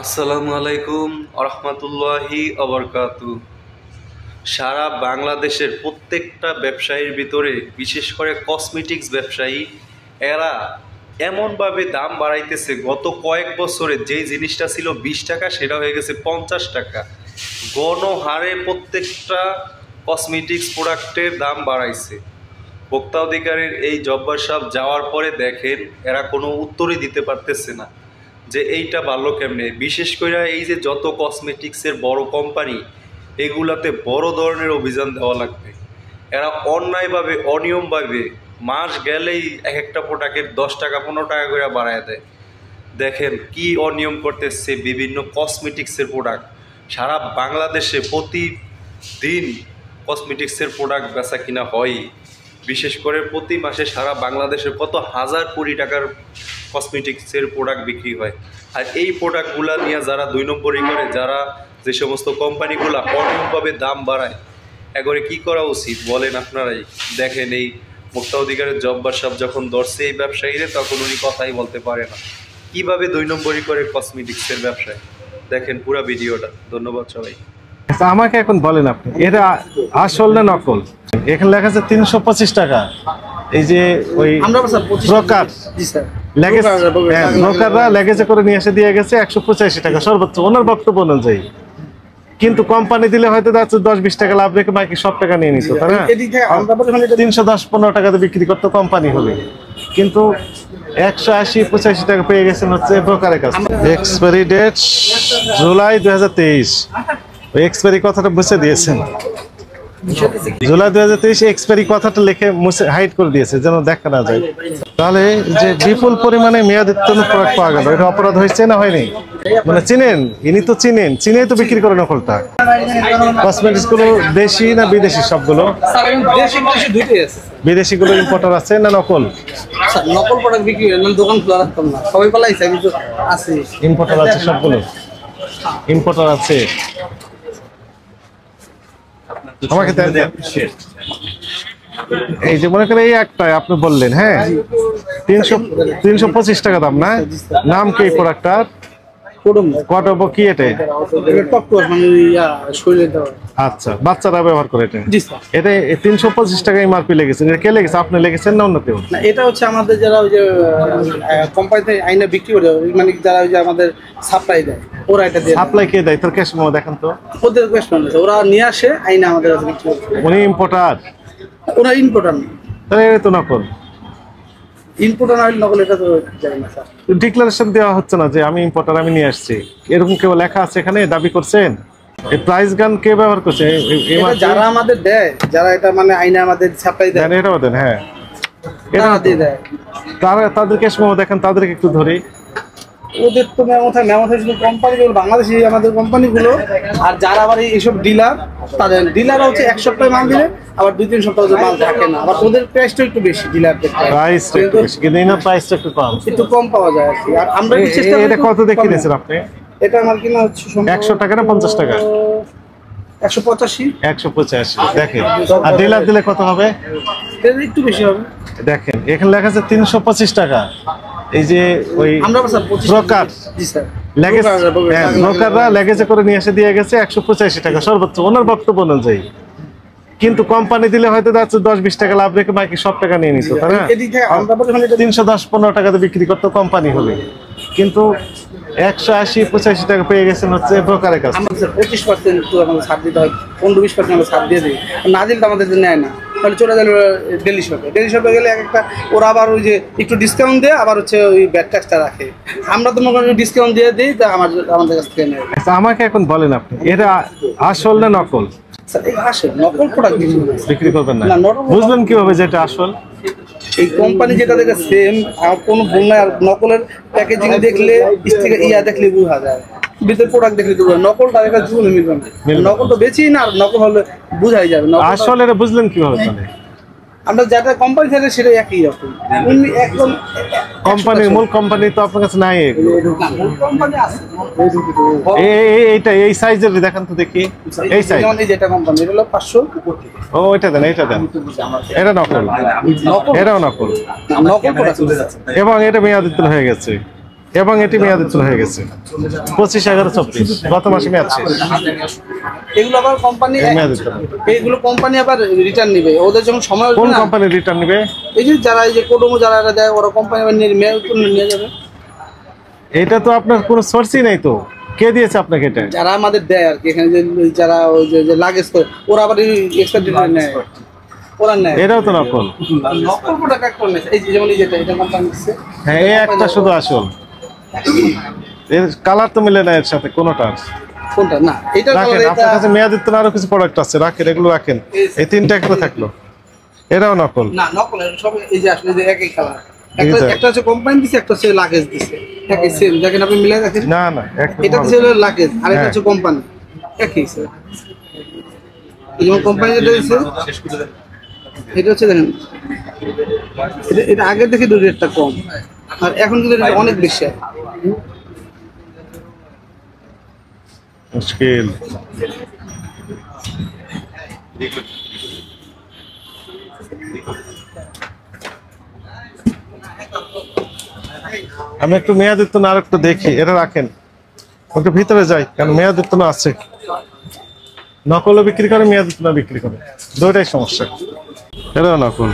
আসসালামু আলাইকুম আরহামাতুল্লাহি আবরকাতু। সারা বাংলাদেশের প্রত্যেকটা ব্যবসায়ীর ভিতরে বিশেষ করে কসমেটিক্স ব্যবসায়ী এরা এমনভাবে দাম বাড়াইতেছে, গত কয়েক বছরে যেই জিনিসটা ছিল 20 টাকা সেটা হয়ে গেছে 50 টাকা। গণহারে প্রত্যেকটা কসমেটিক্স প্রোডাক্টের দাম বাড়াইছে। ভোক্তা অধিকারের এই জব্বার সাহেব যাওয়ার পরে দেখেন এরা কোনো উত্তরই দিতে পারতেছে না যে এইটা ভালো কেমনে। বিশেষ করে এই যে যত কসমেটিক্সের বড় কোম্পানি এগুলাতে বড় ধরনের অভিযান দেওয়া লাগবে। এরা অন্যায়ভাবে অনিয়মভাবে মাস গেলেই এক একটা প্রোডাক্টের 10 টাকা 15 টাকা করে বাড়ায় দেয়। দেখেন কি অনিয়ম করতেছে বিভিন্ন কসমেটিক্সের প্রোডাক্ট। সারা বাংলাদেশে প্রতিদিন কসমেটিক্সের প্রোডাক্ট বেচা কিনা হয়। বিশেষ করে প্রতি মাসে সারা বাংলাদেশে কত হাজার কোটি টাকার কসমেটিক্সের প্রোডাক্ট বিক্রি হয়। আর এই প্রোডাক্টগুলো নিয়ে যারা 2 নম্বরই করে, যারা যে সমস্ত কোম্পানিগুলো অনিয়মভাবে দাম বাড়ায়, এগরে কি করা উচিত বলেন আপনারাই। দেখেন এই ভোক্তা অধিকারের জব্বার সাহেব যখন ধরছে এই ব্যবসায়ীরা, তখন উনি কথাই বলতে পারে না কিভাবে 2 নম্বরই করে কসমেটিক্সের ব্যবসায়। দেখেন পুরো ভিডিওটা। ধন্যবাদ সবাই। আচ্ছা, আমাকে এখন বলেন আপনি এটা আসল না নকল? এখানে লেখা আছে 325 টাকা। এই যে ওই ব্রোকার ব্রোকাররা লেগেজে করে নিয়ে এসে দিয়ে গেছে 185 টাকা সর্বোচ্চ ওনার বক্তব্য অনুযায়ী। কিন্তু কোম্পানি দিলে হয়তো 10-20 টাকা লাভ রেখে বাকি সব টাকা নিয়ে নিত, তাই না? 310-15 টাকাতে বিক্রি করতো কোম্পানি হলে, কিন্তু 180-85 টাকা পেয়ে গেছেন হচ্ছে ব্রোকারের কাছে। Expiry date July 2023। ওই এক্সপায়ারি কথাটা মুছে দিয়েছেন। জুলাই 2023 এক্সপায়ারি কথাটা লিখে মুছে হাইড করে দিয়েছে যেন দেখা না যায়। তাহলে যে বিপুল পরিমাণে মেয়াদোত্তীর্ণ প্রোডাক্ট পাওয়া গেল, এটা অপরাধ হয়েছে না হয়নি? মানে চিনেন, ইনি তো চিনেই তো বিক্রি করে নকলটা। কসমেটিক্স গুলো দেশি না বিদেশি? সবগুলো বিদেশি গুলো ইম্পোর্টার আছে না নকল? নকল প্রোডাক্ট বিক্রি হয় না, দোকান খোলা রাখতাম না, সবাই পালাইছে, কিন্তু আছে ইম্পোর্টার আছে, সবগুলো ইম্পোর্টার আছে। আমাকে এই যে মনে করেন এই একটাই আপনি বললেন, হ্যাঁ 325 টাকা দাম, না? নাম কি প্রোডাক্টটার? কটব কি এটা? আচ্ছা, বাচ্চারা ব্যবহার করে এটা। এটা 325 টাকা এমআরপি লেগেছে। এটা কে লেগেছে, আপনি লেগেছেন না অন্য কেউ? না, এটা হচ্ছে আমাদের যারা ওই যে কোম্পানিতে আইনা বিক্রি করে, মানে যারা ওই যে আমাদের সাপ্লাই দেয়, ওরা এটা দিয়ে। সাপ্লাই কে দেয়? তোর ক্যাশ মেমো দেখান তো। ওদের ক্যাশ মেমো আছে, ওরা নিয়ে আসে আইনা আমাদের কাছে বিক্রি করে। উনি ইম্পোর্টার? ওরা ইম্পোর্টার না। তাহলে এটা তো নকল। ইম্পোর্টার না হলে নকল এটা তো জানি না স্যার। ডিক্লারেশন দেওয়া হচ্ছে না যে আমি ইম্পোর্টার, আমি নিয়ে আসছি, এরকম কেউ লেখা আছে এখানে? দাবি করছেন? এই প্রাইস গান কে ব্যবহার করছে? যারা আমাদের দেয়, যারা এটা মানে আইনা আমাদের সাপ্লাই দেয়, এটাও দেন? হ্যাঁ, এটা দিয়ে দেয়। তাদের ক্যাশ মেমো দেখেন, তাদেরকে একটু ধরি। ওদের তো মেমো থাকে শুধু কোম্পানিগুলো, বাংলাদেশি আমাদের কোম্পানিগুলো। আর যারা আবার এইসব ডিলার, তাদের ডিলার হচ্ছে এক সপ্তাহে মাল দিলে আবার 2-3 সপ্তাহ মাল থাকে না, আবার ওদের প্রাইসটা একটু বেশি, ডিলারদের প্রাইসটা একটু বেশি, কিন্তু এনার প্রাইসটা একটু কম, একটু কম পাওয়া যায় আর কি। আর আমরা চেষ্টা করি। এটা কত দিয়ে কিনেছেন আপনি? এটা আমার কিনা হচ্ছে 100 টাকা না 50 টাকা? 185। 185। দেখেন, আর ডিলার দিলে কত হবে? এটা একটু বেশি হবে। দেখেন এখানে লেখা আছে 325 টাকা। এই যে ওই ব্রোকার ব্রোকাররা লেগেজে করে নিয়ে এসে দিয়ে গেছে 185 টাকা সর্বোচ্চ ওনার বক্তব্য অনুযায়ী। কিন্তু কোম্পানি দিলে হয়তো 10-20 টাকা লাভ রেখে বাকি সব টাকা নিয়ে নিত, তাই না? 310-15 টাকাতে বিক্রি করতো কোম্পানি হলে, কিন্তু 180-85 টাকা পেয়ে গেছেন হচ্ছে ব্রোকারের কাছে। 25% আমাদের ছাড় দিতে হয়, 15-20% আমরা ছাড় দিয়ে দিই। না দিলে তো আমাদের নেয় না, তাহলে চলে গেল ডেলি শপে গেলে একটা ওরা আবার ওই যে একটু ডিসকাউন্ট দিয়ে আবার হচ্ছে ওই ব্যাট ট্যাক্সটা রাখে। আমরা তো মনে করি ডিসকাউন্ট দিয়ে দিই, তা আমাদের কাছ থেকে নেয়। আচ্ছা, আমাকে এখন বলেন আপনি এটা আসল না নকল? নকল প্রোডাক্ট বিক্রি করবেন না, বুঝবেন কিভাবে যে এটা আসল? এই কোম্পানি যেটা দেখে সেম, কোনো ভুল নাই। আর নকলের প্যাকেজিং দেখলে, স্টিকার দেখলে বোঝা যায়, ভিতরে প্রোডাক্ট দেখলে তো নকলটা একটা জীবনে মিলবে না। নকল তো বেচি না, আর নকল হলে বুঝাই যাবে। আসল এটা বুঝলেন কিভাবে? তাহলে আমরা যেটা কোম্পানি থাকে সেটা একই রকম। একদম কোম্পানির মূল কোম্পানি তো আপনার কাছে নাই এগুলো। এইটা এই সাইজের দেখান তো দেখি। এই সাইজ যেটা কোম্পানি, এটা হলো 500। ও এটা দেন, এটা দেন। এটা নকল, এটাও নকল, নকল এবং এটা মেয়াদোত্তীর্ণ হয়ে গেছে। এবং এটি মেয়াদোত্তীর্ণ হয়ে গেছে 25/11/24 গত মাসে মেয়াদ শেষ। এগুলো আবার কোম্পানি এইগুলো কোম্পানি আবার রিটার্ন নিবে ওদের যখন সময় কোন কোম্পানি রিটার্ন নেবে? এই যে যারা এই যে কোডোমো যারা দেয় ওরা কোম্পানি আবার নিয়ে যাবে। এটা তো আপনার কোনো সোর্সই নাই তো, কে দিয়েছে আপনাকে এটা? যারা আমাদের দেয় আর কি এখানে যে যারা ওই যে লাগেজ করে ওরা আবার এক্সট্রা ডিটেল নেয় ওরা নেয়। এটাও তো নকল। নকল প্রোডাক্ট একটা নেয় এই যে যেমন এই যেটা এটা কোম্পানি দিচ্ছে। হ্যাঁ এই একটা শুধু আসল, এর কালার তো মিলে না এর সাথে কোনোটার। কোনটা না এটা রাখেন, আপনার কাছে মেয়াদোত্তীর্ণ আরো কিছু প্রোডাক্ট আছে, রাখেন এগুলো রাখেন। এই তিনটা করে থাকলো, এটাও নকল না নকল সব এই যে আসলে যে একই কালার। একটা হচ্ছে কোম্পানি দিছে একটা হচ্ছে লাগেজ দিছে একই সেম দেখেন আপনি মিলাই দেখেন। না না এটা দিছে লাগেজ আর এটা হচ্ছে কোম্পানি একই স্যার। এই যেমন কোম্পানি যেটা দিছে এটা হচ্ছে দেখেন এটা আগে থেকে দুই রেটটা কম আর এখন কিন্তু এটা অনেক বেশি। মুশকিল। আমি একটু মেয়াদোত্তীর্ণ আর একটু দেখি, এটা রাখেন একটু ভিতরে যাই, কারণ মেয়াদোত্তীর্ণ আছে, নকলও বিক্রি করে মেয়াদোত্তীর্ণ বিক্রি করে, দুইটাই সমস্যা। এটাও নকল,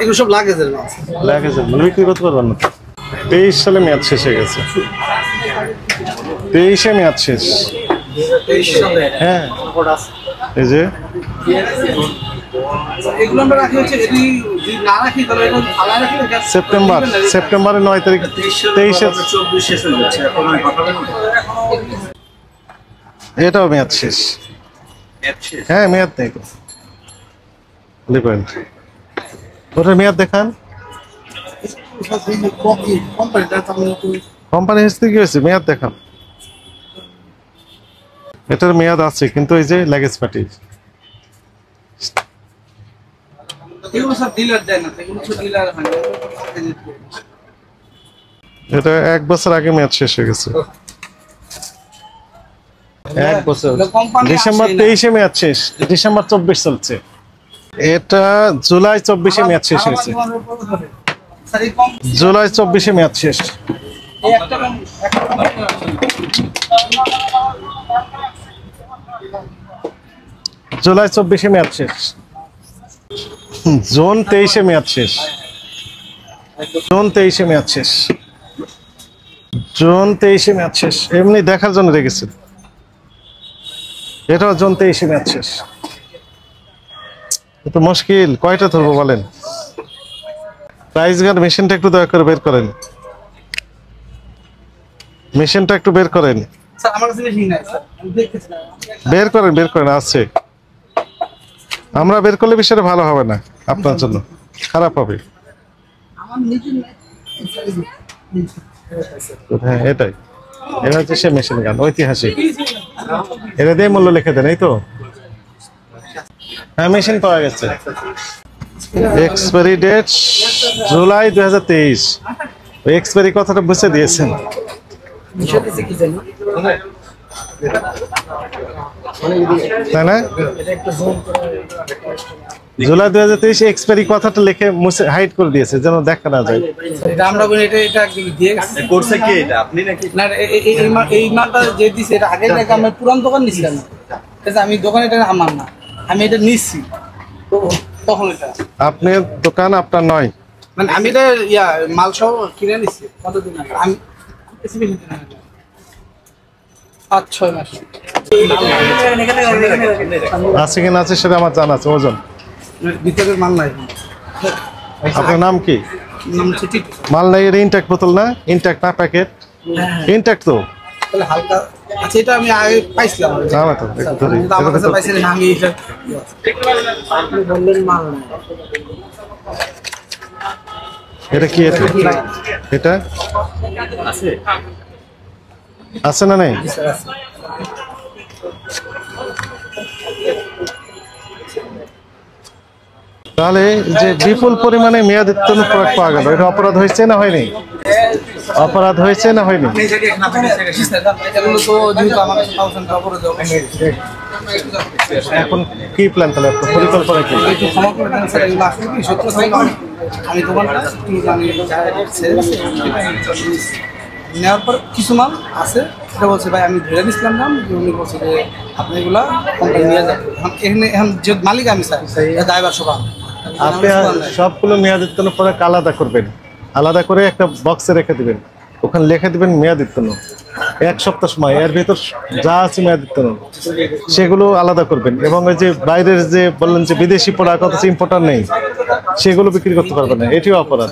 এগুলো সব লাগেজের মাল লাগেজের মাল বিক্রি করতে পারবেন না। 23 সালে মেয়াদ শেষ হয়ে গেছে, 23-এ মেয়াদ শেষ। হ্যাঁ এই যে এগুলো আমরা রাখি হচ্ছে যদি না রাখি তাহলে এটা ফালায় রাখি সেপ্টেম্বরের 9 তারিখ 23-এ এটাও মেয়াদ শেষ। হ্যাঁ মেয়াদ নেই তো, ওটার মেয়াদ দেখান। কোম্পানি হিসেবে কি হয়েছে মেয়াদ দেখান। এটার মেয়াদ আছে কিন্তু এই যে লাগেজ পার্টি এগুলো সব ডিলার দেয় না এগুলো সব ডিলার হয় না। এটা 1 বছর আগে মেয়াদ শেষ হয়ে গেছে, 1 বছর ডিসেম্বর 23-এ মেয়াদ শেষ, ডিসেম্বর 24 চলছে, এটা জুলাই 24-এ মেয়াদ শেষ হয়েছে, জুলাই 24-এ মেয়াদ শেষ। জুলাই 24-এ মেয়াদ শেষ, জুন 23-এ মেয়াদ শেষ, জুন 23-এ মেয়াদ শেষ, জুন 23-এ মেয়াদ শেষ, এমনি দেখার জন্য রেখেছে। এটাও জুন 23-এ মেয়াদ শেষ। তো মুশকিল, কয়টা ধরবো বলেন? প্রাইস গার্ড মেশিনটা একটু দয়া করে বের করেন, মেশিনটা একটু বের করেন, স্যার আমার কাছে মেশিন নাই স্যার আমি দেখতেছি না। বের করেন আছে। আমরা বের করলে বিষয়টা ভালো হবে না, আপনার জন্য খারাপ হবে। আমার নিজের নাই। হ্যাঁ এটাই, এটা হচ্ছে সে মেশিন গান ঐতিহাসিক, এটা দিয়ে মূল্য লিখে দেন। এই তো হ্যাঁ মেশিন পাওয়া গেছে, এক্সপায়ারি ডেট জুলাই 2023। ওই এক্সপায়ারি কথাটা বুঝে দিয়েছেন তাই না? জুলাই 2023 এক্সপায়ারি কথাটা লিখে মুছে হাইড করে দিয়েছে যেন দেখা না যায়। এটা আমরা বলি এটা একদম দিয়ে করছে কি এটা আপনি নাকি? না এই মালটা যে দিছে এটা আগে থেকে আমি পুরান দোকান নিছিলাম, আমি দোকান এটা আমার না, আমি এটা নিচ্ছি তখন এটা আপনার দোকান আপনার নয়, মানে আমি এটা মাল সহ কিনে নিচ্ছি। কতদিন আগে আমি 5-6 মাস আছে কিনা আছে সেটা আমার জানা আছে। ওজন ভিতরের মাল নাই। আপনার নাম কি? নাম হচ্ছে ঠিক মাল নাই, এর ইনট্যাক্ট বোতল না? ইনট্যাক্ট না প্যাকেট? ইনট্যাক্ট তো তাহলে হালকা। আচ্ছা এটা আমি আগে পাইছিলাম জানা তো, একটু ধরি। আমার কাছে পাইছিলেন আমি এটা আপনি বললেন মাল নাই। এটা কি? এটা আছে আছে না নেই? তাহলে যে বিপুল পরিমাণে মেয়াদোত্তীর্ণ প্রোডাক্ট পাওয়া গেল, এটা অপরাধ হয়েছে না হয়নি? অপরাধ হয়েছে না হয়নি? এখন কি প্ল্যান, তাহলে আপনার পরিকল্পনা কি? আমি দোকানটা আমি নেওয়ার পর কিছু মাল আছে, এটা বলছে ভাই আমি ধরে নিচ্ছিলাম নাম, উনি বলছে যে আপনি এগুলা কোম্পানি নিয়ে যাবেন। এখন যে মালিক আমি স্যার ড্রাইভার সভা, আপনি সবগুলো মেয়াদিত্তন পরে আলাদা করবেন, আলাদা করে একটা বক্সে রেখে দিবেন, ওখানে লিখে দিবেন মেয়াদিত্তন। 1 সপ্তাহ সময় এর ভিতর যা আছে মেয়াদিত্তন সেগুলো আলাদা করবেন। এবং ওই যে বাইরের যে বললেন যে বিদেশি প্রোডাক্ট অথচ ইম্পোর্টার নেই, সেগুলো বিক্রি করতে পারবেন না, এটিও অপরাধ।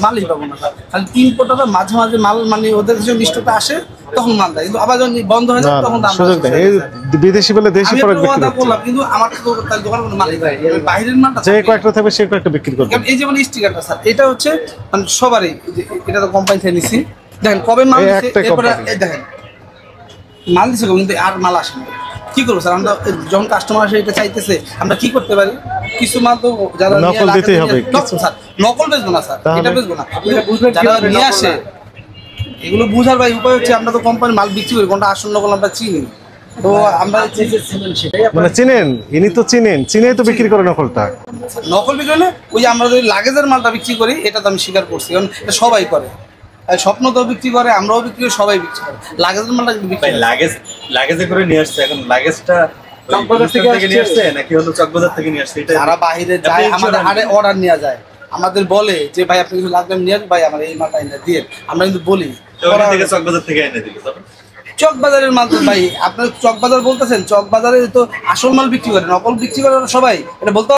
মালই পাবো না স্যার, খালি 3 কোটাটা মাঝে মাঝে মাল মানে ওদের যখন লিস্টটা আসে তখন মাল দেয়, কিন্তু আবার যখন বন্ধ হয়ে যায় তখন সুযোগ নেই। এই বিদেশি বলে দেশি প্রোডাক্ট বিক্রি করতে, করলাম, কিন্তু আমার তো তার দোকান কোনো মালিক নাই, বাইরের মালটা যে কয়েকটা থাকবে সে কয়েকটা বিক্রি করবে। এই যেমন স্টিকারটা স্যার, এটা হচ্ছে মানে সবারই, এটা তো কোম্পানি থেকে নিছি, দেখেন কবে মাল দিচ্ছে, এরপরে এই দেখেন মাল দিচ্ছে কিন্তু আর মাল আসে না। কি করবো স্যার, আমরা যখন কাস্টমার আসে এটা চাইতেছে, আমরা কি করতে পারি? কিছু মাল তো যারা নকল দিতেই হবে, স্যার নকল বেচবো না স্যার, এটা বেচবো না, যারা নিয়ে আসে এগুলো বুঝার ভাই উপায় হচ্ছে, আমরা তো কোম্পানি মাল বিক্রি করি, কোনটা আসল নকল আমরা চিনি, তো আমরা মানে চিনেন, ইনি তো চিনেন, চিনেই তো বিক্রি করে নকলটা। নকল বিক্রি হলে ওই যে আমরা যদি লাগেজের মালটা বিক্রি করি, এটা তো আমি স্বীকার করছি, কারণ এটা সবাই করে, স্বপ্ন তো বিক্রি করে, আমরাও বিক্রি করি, সবাই বিক্রি করে। লাগেজের মালটা বিক্রি লাগেজে করে নিয়ে আসছে, এখন লাগেজটা চকবাজার থেকে নিয়ে আসছে নাকি হলো চকবাজার থেকে নিয়ে আসছে? এটা যারা বাইরে যায় আমাদের হারে অর্ডার নেওয়া যায়, আমাদের বলে যে ভাই আপনি কিছু লাগবে নিয়ে ভাই আমার এই মালটা এনে দিয়ে, আমরা কিন্তু বলি চকবাজার থেকে এনে দিল। চকবাজারের মাল তো ভাই, আপনার চকবাজার বলতেছেন, চকবাজারে তো আসল মাল বিক্রি করে, নকল বিক্রি করে সবাই, এটা বলতে